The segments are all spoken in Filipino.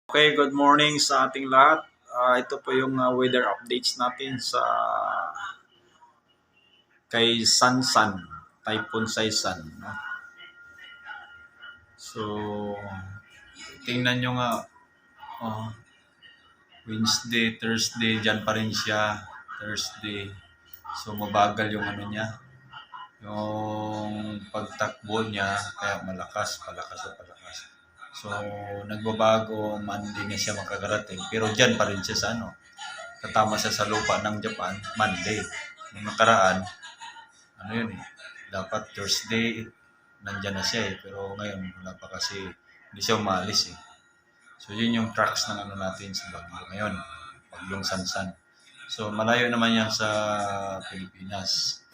Okay, good morning sa ating lahat. Ito po yung weather updates natin sa kay Sansan, Typhoon Saisan. No? So, tingnan nyo nga, oh, Wednesday, Thursday, dyan pa rin siya. Thursday. So, mabagal yung ano niya. Yung pagtakbo niya, kaya palakas. So, nagbabago, Monday na siya makakarating. Pero dyan pa rin siya sa tatama siya sa lupa ng Japan, Monday. Nung nakaraan, dapat Thursday, nandyan na siya Pero ngayon, wala pa kasi, hindi siya umalis So, yun yung tracks ng natin sa Bagyo ngayon. Bagyong Sansan. So, malayo naman yan sa Pilipinas.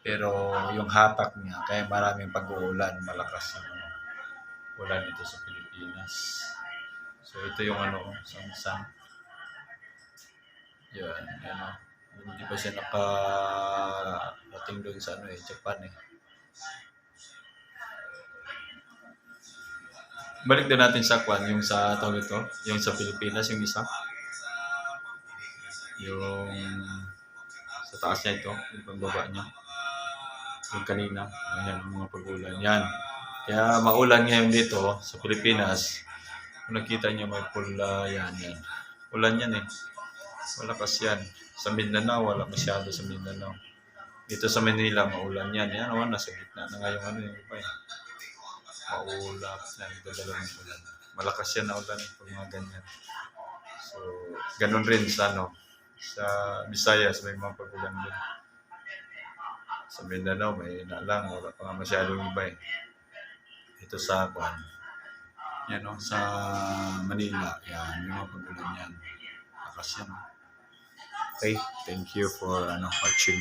Pero yung hatak niya, kaya maraming pag-uulan, malakas yung ulan dito sa Pilipinas. So, ito yung Sansan. Yan. Hindi pa siya nakarating doon sa Japan Balik din natin sa yung sa yung sa Pilipinas, yung isa. Yung sa taas niya ito, yung pagbaba niya. Yung kanina, ayan, mga pag-ulan. Yan. Kaya maulan ngayon dito sa Pilipinas. Kung nakita niyo may pula, yan. Ulan yan Malakas yan. Sa Mindanao, wala masyado sa Mindanao. Dito sa Manila, maulan yan. Yan, nasa gitna na ngayon yung iba Maulap na nagdadala ng ulan. Malakas yan na ulan pag mga ganyan. So, ganun rin sa sa Visayas, may mga pag-ulan din. Sa Mindanao, may lang, wala pa masyadong iba Ito sa yan sa Manila, yan, yung mga pag-ulan yan. Malakas yan. Okay, thank you for watching.